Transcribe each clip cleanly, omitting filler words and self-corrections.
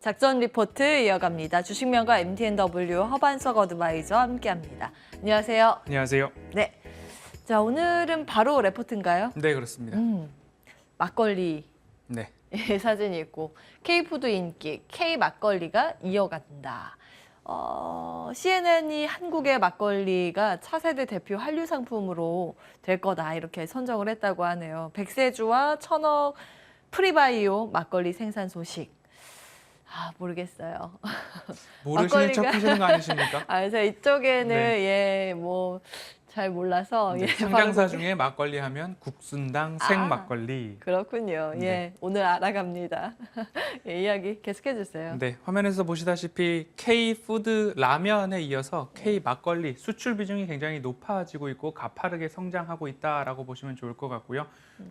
작전 리포트 이어갑니다. 주식명가 MTNW 허반석 어드바이저 함께합니다. 안녕하세요. 안녕하세요. 네. 자, 오늘은 바로 레포트인가요? 네, 그렇습니다. 막걸리 네. 사진이 있고 K푸드 인기 K 막걸리가 이어간다. CNN이 한국의 막걸리가 차세대 대표 한류 상품으로 될 거다 이렇게 선정을 했다고 하네요. 백세주와 천억 프리바이오 막걸리 생산 소식. 모르겠어요. 모르시는 척 하시는 거 아니십니까? 그래서 이쪽에는 네. 잘 몰라서 네, 상장사 중에 막걸리 하면 국순당 생막걸리. 그렇군요. 네. 오늘 알아갑니다. 이야기 계속해 주세요. 네, 화면에서 보시다시피 K푸드 라면에 이어서 K 막걸리 수출 비중이 굉장히 높아지고 있고 가파르게 성장하고 있다라고 보시면 좋을 것 같고요.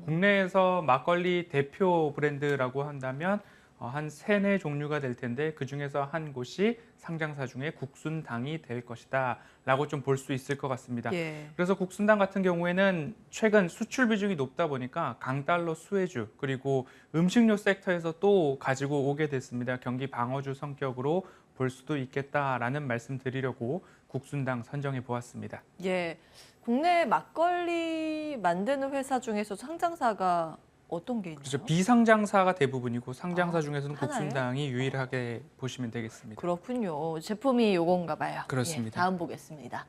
국내에서 막걸리 대표 브랜드라고 한다면 한 3-4 종류가 될 텐데 그중에서 한 곳이 상장사 중에 국순당이 될 것이다 라고 좀 볼 수 있을 것 같습니다. 예. 그래서 국순당 같은 경우에는 최근 수출 비중이 높다 보니까 강달러 수혜주 그리고 음식료 섹터에서 또 가지고 오게 됐습니다. 경기 방어주 성격으로 볼 수도 있겠다라는 말씀 드리려고 국순당 선정해 보았습니다. 예. 국내 막걸리 만드는 회사 중에서 상장사가 어떤 게 있나요? 그래서 비상장사가 대부분이고 상장사 중에서는 하나요? 국순당이 유일하게 보시면 되겠습니다. 그렇군요. 제품이 요건가 봐요. 그렇습니다. 다음 보겠습니다.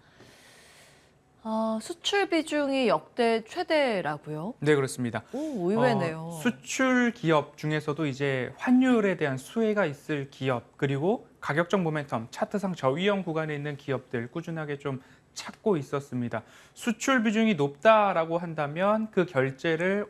수출 비중이 역대 최대라고요? 네, 그렇습니다. 오, 의외네요. 수출 기업 중에서도 이제 환율에 대한 수혜가 있을 기업 그리고 가격적 모멘텀 차트상 저위험 구간에 있는 기업들 꾸준하게 좀 찾고 있었습니다. 수출 비중이 높다라고 한다면 그 결제를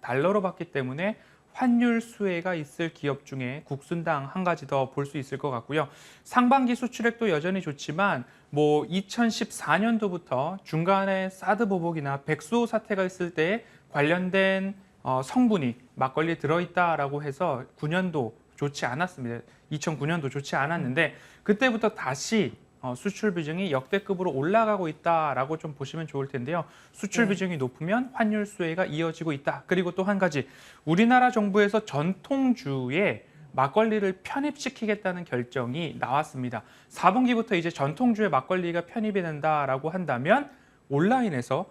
달러로 받기 때문에 환율 수혜가 있을 기업 중에 국순당 한 가지 더 볼 수 있을 것 같고요. 상반기 수출액도 여전히 좋지만 2014년도부터 중간에 사드 보복이나 백수호 사태가 있을 때 관련된 성분이 막걸리에 들어있다라고 해서 9년도 좋지 않았습니다. 2009년도 좋지 않았는데 그때부터 다시 수출 비중이 역대급으로 올라가고 있다라고 좀 보시면 좋을 텐데요. 수출 비중이 높으면 환율 수혜가 이어지고 있다. 그리고 또 한 가지 우리나라 정부에서 전통주에 막걸리를 편입시키겠다는 결정이 나왔습니다. 4분기부터 이제 전통주에 막걸리가 편입이 된다라고 한다면 온라인에서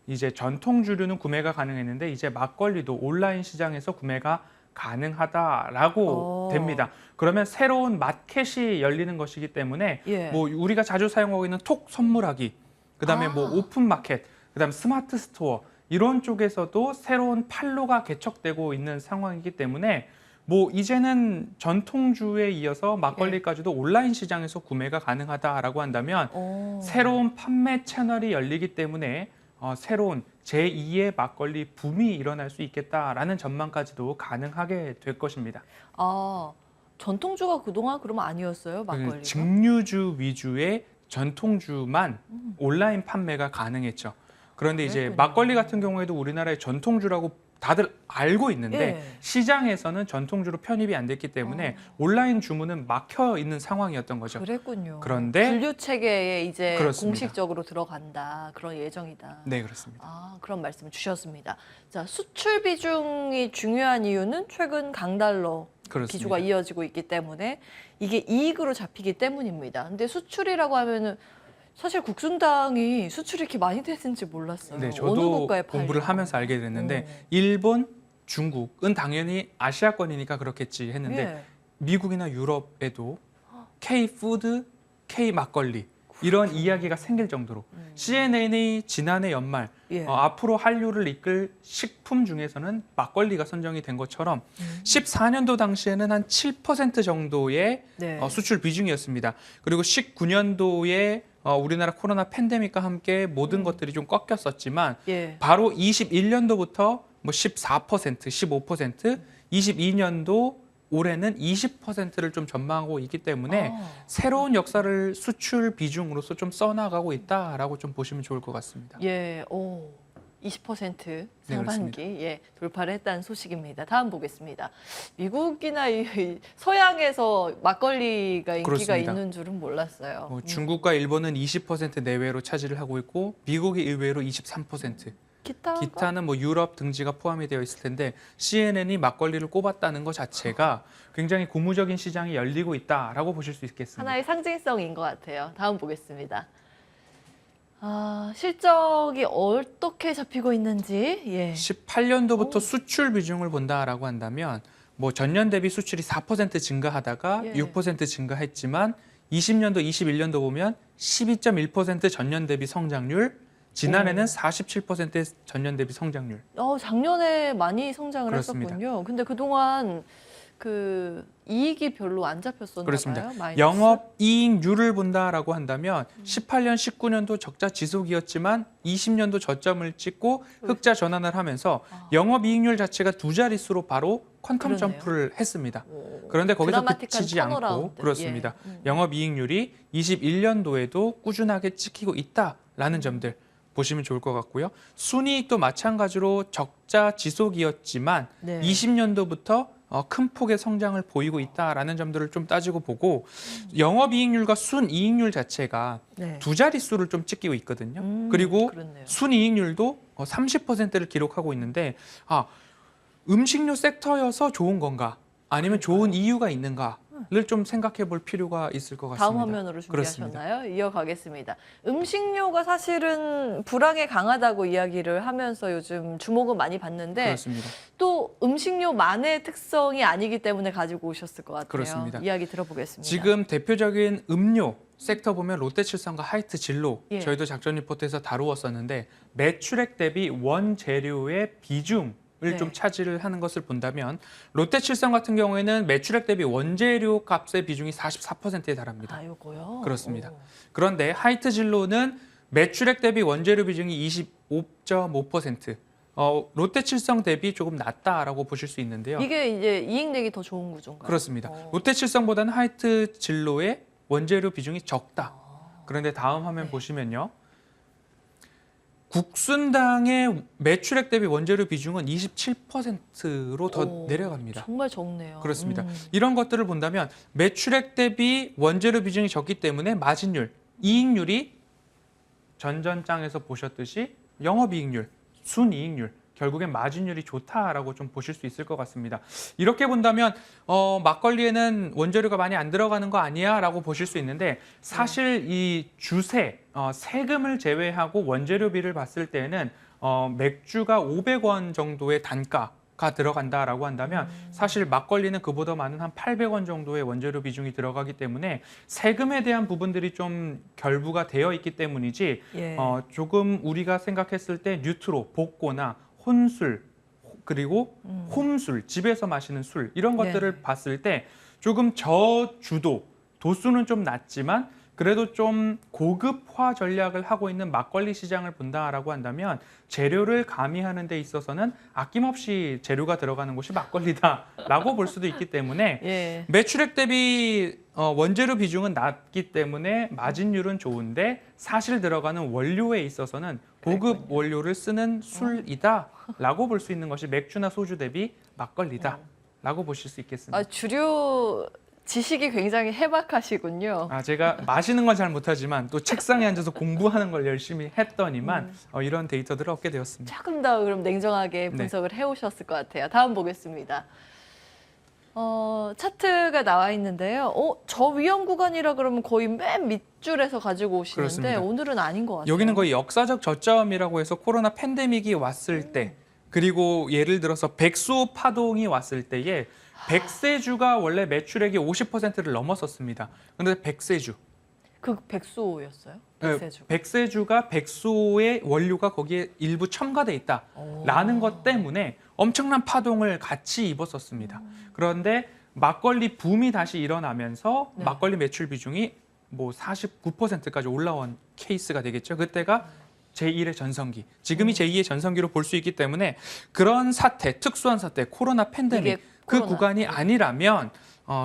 이제 전통주류는 구매가 가능했는데 이제 막걸리도 온라인 시장에서 구매가 가능하다라고 됩니다. 그러면 새로운 마켓이 열리는 것이기 때문에 우리가 자주 사용하고 있는 톡 선물하기, 그다음에 오픈 마켓, 그다음 스마트 스토어 이런 쪽에서도 새로운 판로가 개척되고 있는 상황이기 때문에 이제는 전통주에 이어서 막걸리까지도 온라인 시장에서 구매가 가능하다라고 한다면 새로운 판매 채널이 열리기 때문에 새로운 제2의 막걸리 붐이 일어날 수 있겠다라는 전망까지도 가능하게 될 것입니다. 전통주가 그동안 그러면 아니었어요, 막걸리가? 증류주 위주의 전통주만 온라인 판매가 가능했죠. 그런데 이제 막걸리 같은 경우에도 우리나라의 전통주라고 다들 알고 있는데 시장에서는 전통주로 편입이 안 됐기 때문에 온라인 주문은 막혀 있는 상황이었던 거죠. 그랬군요. 그런데 분류 체계에 이제 그렇습니다. 공식적으로 들어간다 그런 예정이다. 네, 그렇습니다. 그런 말씀을 주셨습니다. 자, 수출 비중이 중요한 이유는 최근 강달러 기조가 이어지고 있기 때문에 이게 이익으로 잡히기 때문입니다. 근데 수출이라고 하면은 사실 국순당이 수출이 이렇게 많이 되는지 몰랐어요. 네, 어느 저도 국가에 공부를 하면서 알게 됐는데 일본, 중국은 당연히 아시아권이니까 그렇겠지 했는데 미국이나 유럽에도 K푸드, K막걸리 이런 이야기가 생길 정도로 CNN이 지난해 연말 앞으로 한류를 이끌 식품 중에서는 막걸리가 선정이 된 것처럼 14년도 당시에는 한 7% 정도의 수출 비중이었습니다. 그리고 19년도에 우리나라 코로나 팬데믹과 함께 모든 것들이 좀 꺾였었지만 바로 21년도부터 14%, 15%, 22년도 올해는 20%를 좀 전망하고 있기 때문에 새로운 역사를 수출 비중으로서 좀 써나가고 있다라고 좀 보시면 좋을 것 같습니다. 20% 상반기 돌파를 했다는 소식입니다. 다음 보겠습니다. 미국이나 서양에서 막걸리가 인기가 그렇습니다. 있는 줄은 몰랐어요. 중국과 일본은 20% 내외로 차지를 하고 있고 미국이 의외로 23%. 기타는 뭐 유럽 등지가 포함이 되어 있을 텐데 CNN이 막걸리를 꼽았다는 것 자체가 굉장히 고무적인 시장이 열리고 있다라고 보실 수 있겠습니다. 하나의 상징성인 것 같아요. 다음 보겠습니다. 실적이 어떻게 잡히고 있는지. 예. 18년도부터 수출 비중을 본다라고 한다면 뭐 전년 대비 수출이 4% 증가하다가 예. 6% 증가했지만 20년도, 21년도 보면 12.1% 전년 대비 성장률, 지난해는 47%의 전년 대비 성장률. 작년에 많이 성장을 그렇습니다. 했었군요. 근데 그동안 그 이익이 별로 안 잡혔었나 그렇습니다. 봐요. 마이너스? 영업 이익률을 본다라고 한다면 18년, 19년도 적자 지속이었지만 20년도 저점을 찍고 흑자 전환을 하면서 영업 이익률 자체가 두 자릿수로 바로 퀀텀 그러네요. 점프를 했습니다. 그런데 거기서 드라마틱한 그치지 않고 턴어라운드. 그렇습니다. 예. 영업 이익률이 21년도에도 꾸준하게 찍히고 있다라는 점들 보시면 좋을 것 같고요. 순이익도 마찬가지로 적자 지속이었지만 네. 20년도부터 큰 폭의 성장을 보이고 있다라는 점들을 좀 따지고 보고 영업이익률과 순이익률 자체가 네. 두 자릿수를 좀 찍히고 있거든요. 그리고 그렇네요. 순이익률도 30%를 기록하고 있는데 음식료 섹터여서 좋은 건가 아니면 좋은 이유가 있는가를 좀 생각해 볼 필요가 있을 것 같습니다. 다음 화면으로 준비하셨나요? 이어가겠습니다. 음식료가 사실은 불황에 강하다고 이야기를 하면서 요즘 주목은 많이 받는데 그렇습니다. 또 음식료만의 특성이 아니기 때문에 가지고 오셨을 것 같아요. 그렇습니다. 이야기 들어보겠습니다. 지금 대표적인 음료 섹터 보면 롯데칠성과 하이트 진로 예. 저희도 작전 리포트에서 다루었었는데 매출액 대비 원재료의 비중을 네. 좀 차지를 하는 것을 본다면 롯데칠성 같은 경우에는 매출액 대비 원재료 값의 비중이 44%에 달합니다. 요거요? 그렇습니다. 오. 그런데 하이트 진로는 매출액 대비 원재료 비중이 25.5%. 롯데칠성 대비 조금 낮다라고 보실 수 있는데요. 이게 이제 이익 내기 더 좋은 구조인가요? 그렇습니다. 롯데칠성보다는 하이트 진로의 원재료 비중이 적다. 그런데 다음 화면 보시면요. 국순당의 매출액 대비 원재료 비중은 27%로 더 내려갑니다. 정말 적네요. 그렇습니다. 이런 것들을 본다면 매출액 대비 원재료 비중이 적기 때문에 마진율, 이익률이 전전장에서 보셨듯이 영업이익률, 순이익률, 결국엔 마진율이 좋다라고 좀 보실 수 있을 것 같습니다. 이렇게 본다면 막걸리에는 원재료가 많이 안 들어가는 거 아니야? 라고 보실 수 있는데 사실 이 주세, 세금을 제외하고 원재료비를 봤을 때는 맥주가 500원 정도의 단가가 들어간다라고 한다면 사실 막걸리는 그보다 많은 한 800원 정도의 원재료 비중이 들어가기 때문에 세금에 대한 부분들이 좀 결부가 되어 있기 때문이지 예. 조금 우리가 생각했을 때 뉴트로, 복고나 혼술 그리고 홈술, 집에서 마시는 술 이런 것들을 네. 봤을 때 조금 저주도, 도수는 좀 낮지만 그래도 좀 고급화 전략을 하고 있는 막걸리 시장을 본다라고 한다면 재료를 가미하는 데 있어서는 아낌없이 재료가 들어가는 곳이 막걸리다라고 볼 수도 있기 때문에 예. 매출액 대비 원재료 비중은 낮기 때문에 마진율은 좋은데 사실 들어가는 원료에 있어서는 고급 원료를 쓰는 술이다라고 볼 수 있는 것이 맥주나 소주 대비 막걸리다라고 보실 수 있겠습니다. 주류 지식이 굉장히 해박하시군요. 제가 마시는 건 잘 못하지만 또 책상에 앉아서 공부하는 걸 열심히 했더니만 이런 데이터들을 얻게 되었습니다. 조금 더 그럼 냉정하게 분석을 해오셨을 것 같아요. 다음 보겠습니다. 차트가 나와 있는데요. 저 위험 구간이라 그러면 거의 맨 밑줄에서 가지고 오시는데 그렇습니다. 오늘은 아닌 것 같아요. 여기는 거의 역사적 저점이라고 해서 코로나 팬데믹이 왔을 때 그리고 예를 들어서 백수 파동이 왔을 때에 백세주가 원래 매출액이 50%를 넘었었습니다. 그런데 백세주. 그 백수였어요? 백세주. 백세주가 백수의 원료가 거기에 일부 첨가돼 있다라는 것 때문에 엄청난 파동을 같이 입었었습니다. 그런데 막걸리 붐이 다시 일어나면서 네. 막걸리 매출 비중이 뭐 49%까지 올라온 케이스가 되겠죠. 그때가 제1의 전성기, 지금이 제2의 전성기로 볼 수 있기 때문에 그런 사태, 특수한 사태, 코로나 팬데믹 그 코로나. 구간이 아니라면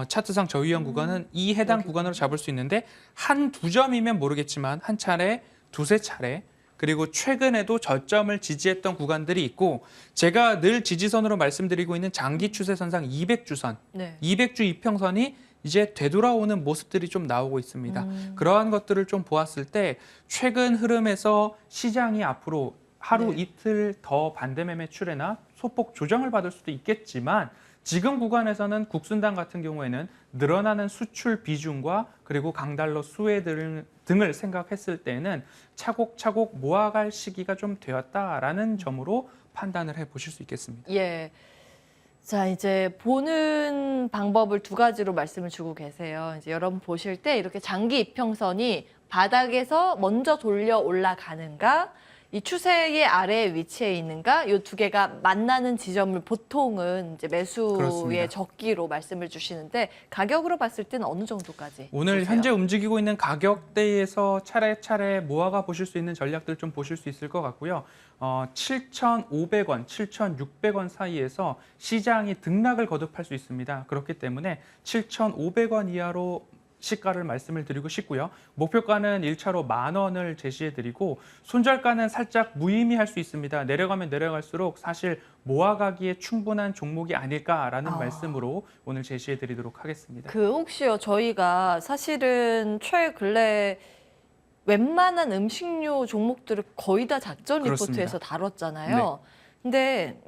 차트상 저위험 구간은 이 해당 구간으로 잡을 수 있는데 한두 점이면 모르겠지만 한 차례, 두세 차례 그리고 최근에도 저점을 지지했던 구간들이 있고 제가 늘 지지선으로 말씀드리고 있는 장기 추세선상 200주선, 네. 200주 이평선이 이제 되돌아오는 모습들이 좀 나오고 있습니다. 그러한 것들을 좀 보았을 때 최근 흐름에서 시장이 앞으로 하루 네. 이틀 더 반대매 매출이나 소폭 조정을 받을 수도 있겠지만 지금 구간에서는 국순당 같은 경우에는 늘어나는 수출 비중과 그리고 강달러 수혜 등을 생각했을 때는 차곡차곡 모아갈 시기가 좀 되었다라는 점으로 판단을 해보실 수 있겠습니다. 예. 자, 이제 보는 방법을 두 가지로 말씀을 주고 계세요. 이제 여러분 보실 때 이렇게 장기 이평선이 바닥에서 먼저 돌려 올라가는가, 이 추세의 아래에 위치해 있는가, 이 두 개가 만나는 지점을 보통은 이제 매수의 그렇습니다. 적기로 말씀을 주시는데 가격으로 봤을 때는 어느 정도까지? 오늘 보세요? 현재 움직이고 있는 가격대에서 차례차례 모아가 보실 수 있는 전략들 좀 보실 수 있을 것 같고요. 7,500원, 7,600원 사이에서 시장이 등락을 거듭할 수 있습니다. 그렇기 때문에 7,500원 이하로 시가를 말씀을 드리고 싶고요. 목표가는 1차로 10,000원을 제시해드리고 손절가는 살짝 무의미할 수 있습니다. 내려가면 내려갈수록 사실 모아가기에 충분한 종목이 아닐까라는 말씀으로 오늘 제시해드리도록 하겠습니다. 혹시요, 저희가 사실은 최근래 웬만한 음식료 종목들을 거의 다 작전 그렇습니다. 리포트에서 다뤘잖아요. 근데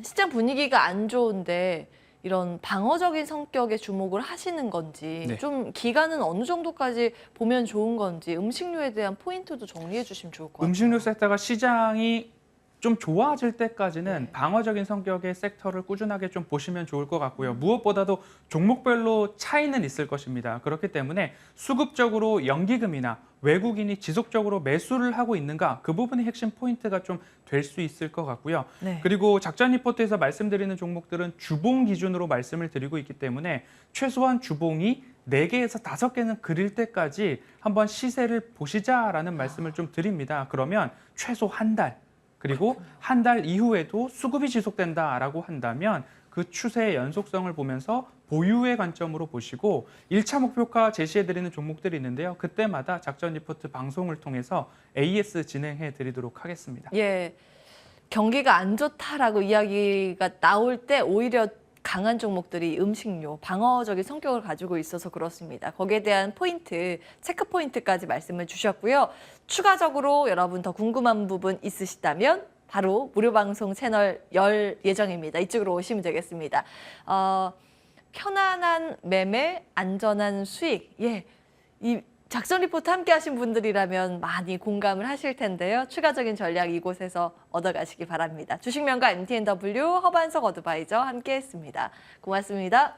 시장 분위기가 안 좋은데 이런 방어적인 성격의 주목을 하시는 건지 네. 좀 기간은 어느 정도까지 보면 좋은 건지 음식료에 대한 포인트도 정리해 주시면 좋을 것 같아요. 음식료 섹터가 시장이 좀 좋아질 때까지는 네. 방어적인 성격의 섹터를 꾸준하게 좀 보시면 좋을 것 같고요. 무엇보다도 종목별로 차이는 있을 것입니다. 그렇기 때문에 수급적으로 연기금이나 외국인이 지속적으로 매수를 하고 있는가, 그 부분이 핵심 포인트가 좀 될 수 있을 것 같고요. 네. 그리고 작전 리포트에서 말씀드리는 종목들은 주봉 기준으로 말씀을 드리고 있기 때문에 최소한 주봉이 4개에서 5개는 그릴 때까지 한번 시세를 보시자라는 말씀을 좀 드립니다. 그러면 최소 한 달, 그리고 한 달 이후에도 수급이 지속된다라고 한다면 그 추세의 연속성을 보면서 보유의 관점으로 보시고 1차 목표가 제시해드리는 종목들이 있는데요. 그때마다 작전 리포트 방송을 통해서 AS 진행해 드리도록 하겠습니다. 예, 경기가 안 좋다라고 이야기가 나올 때 오히려 강한 종목들이 음식료, 방어적인 성격을 가지고 있어서 그렇습니다. 거기에 대한 포인트, 체크 포인트까지 말씀을 주셨고요. 추가적으로 여러분 더 궁금한 부분 있으시다면 바로 무료 방송 채널 열 예정입니다. 이쪽으로 오시면 되겠습니다. 편안한 매매, 안전한 수익. 예, 이 작전 리포트 함께 하신 분들이라면 많이 공감을 하실 텐데요. 추가적인 전략 이곳에서 얻어가시기 바랍니다. 주식명가 MTNW 허반석 어드바이저 함께 했습니다. 고맙습니다.